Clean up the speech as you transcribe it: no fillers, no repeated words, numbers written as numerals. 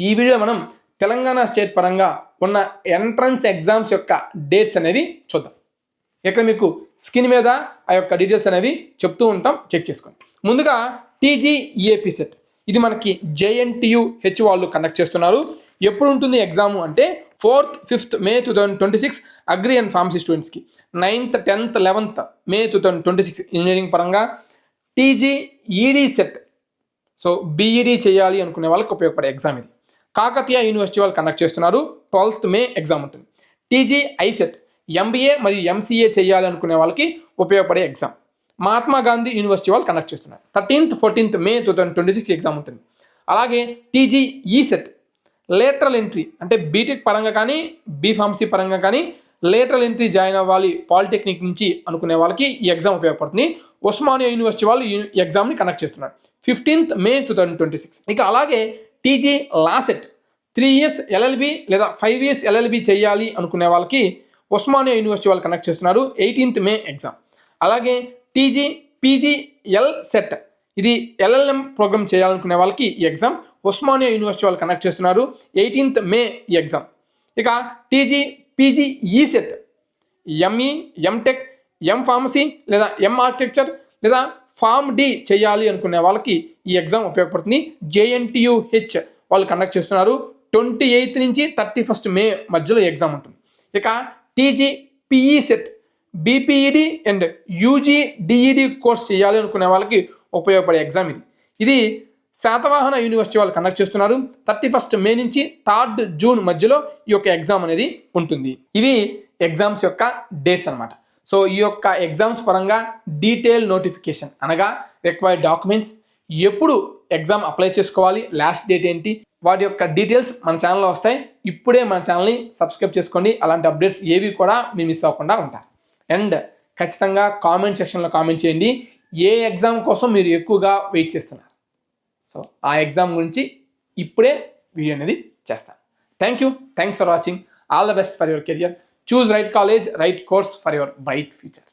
ఈ వీడియో మనం తెలంగాణ స్టేట్ పరంగా ఉన్న ఎంట్రన్స్ ఎగ్జామ్స్ యొక్క డేట్స్ అనేవి చూద్దాం. ఇక్కడ మీకు స్క్రీన్ మీద ఆ యొక్క డీటెయిల్స్ అనేవి చెప్తూ ఉంటాం, చెక్ చేసుకోండి. ముందుగా టీజీఈఏపీ సెట్, ఇది మనకి JNTU వాళ్ళు కండక్ట్ చేస్తున్నారు. ఎప్పుడు ఉంటుంది ఎగ్జామ్ అంటే 4th, 5th May 2026 agri and pharmacy స్టూడెంట్స్కి, 9th, 10th, 11th May 2026 engineering పరంగా. టీజీఈడీ సెట్, సో బీఈడీ చేయాలి అనుకునే వాళ్ళకి ఉపయోగపడే ఎగ్జామ్ ఇది. కాకతీయ యూనివర్సిటీ వాళ్ళు కండక్ట్ చేస్తున్నారు. 12th May ఎగ్జామ్ ఉంటుంది. టీజీఐసెట్, MBA మరియు MCA చేయాలి అనుకునే వాళ్ళకి ఉపయోగపడే ఎగ్జామ్. మహాత్మా గాంధీ యూనివర్సిటీ వాళ్ళు కండక్ట్ చేస్తున్నారు. 13th, 14th May 2026 ఎగ్జామ్ ఉంటుంది. అలాగే టీజీఈసెట్ లేటరల్ ఎంట్రీ, అంటే బీటెక్ పరంగా కానీ బీఫార్మసీ పరంగా కానీ లేటరల్ ఎంట్రీ జాయిన్ అవ్వాలి పాలిటెక్నిక్ నుంచి అనుకునే వాళ్ళకి ఈ ఎగ్జామ్ ఉపయోగపడుతుంది. ఉస్మానియా యూనివర్సిటీ వాళ్ళు ఈ ఎగ్జామ్ని కండక్ట్ చేస్తున్నారు 15th May 2026. ఇక అలాగే టీజీ లాసెట్, 3 years LLB లేదా 5 years LLB చేయాలి అనుకునే వాళ్ళకి ఉస్మానియా యూనివర్సిటీ వాళ్ళు కండక్ట్ చేస్తున్నారు 18th May ఎగ్జామ్. అలాగే PGL సెట్, ఇది LLM ప్రోగ్రామ్ చేయాలనుకునే వాళ్ళకి ఈ ఎగ్జామ్ ఉస్మానియా యూనివర్సిటీ వాళ్ళు కండక్ట్ చేస్తున్నారు 18th May ఈ ఎగ్జామ్. ఇక PGE set, ME, MTech, M pharmacy లేదా M ఆర్కిటెక్చర్ లేదా ఫార్మ్ డి చేయాలి అనుకునే వాళ్ళకి ఈ ఎగ్జామ్ ఉపయోగపడుతుంది. JNTUH వాళ్ళు కండక్ట్ చేస్తున్నారు 28th నుంచి 31st May మధ్యలో ఎగ్జామ్ ఉంటుంది. ఇక TGPE set, BPED and UGDED course చేయాలి అనుకునే వాళ్ళకి ఉపయోగపడే ఎగ్జామ్ ఇది. ఇది శాతవాహన యూనివర్సిటీ వాళ్ళు కండక్ట్ చేస్తున్నారు 31st May నుంచి 3rd June మధ్యలో ఈ యొక్క ఎగ్జామ్ అనేది ఉంటుంది. ఇవి ఎగ్జామ్స్ యొక్క డేట్స్ అనమాట. సో ఈ యొక్క ఎగ్జామ్స్ పరంగా డీటెయిల్ నోటిఫికేషన్ అనగా రిక్వైర్డ్ డాక్యుమెంట్స్, ఎప్పుడు ఎగ్జామ్ అప్లై చేసుకోవాలి, లాస్ట్ డేట్ ఏంటి, వాటి యొక్క డీటెయిల్స్ మన ఛానల్లో వస్తాయి. ఇప్పుడే మన ఛానల్ని సబ్స్క్రైబ్ చేసుకోండి. అలాంటి అప్డేట్స్ ఏవి కూడా మీరు మిస్ అవ్వకుండా ఉంటారు. అండ్ ఖచ్చితంగా కామెంట్ సెక్షన్లో కామెంట్ చేయండి ఏ ఎగ్జామ్ కోసం మీరు ఎక్కువగా వెయిట్ చేస్తున్నారు. సో ఆ ఎగ్జామ్ గురించి ఇప్పుడే వీడియో అనేది చేస్తాను. Thanks for watching. All the best for your career. Choose right college, right course for your bright future.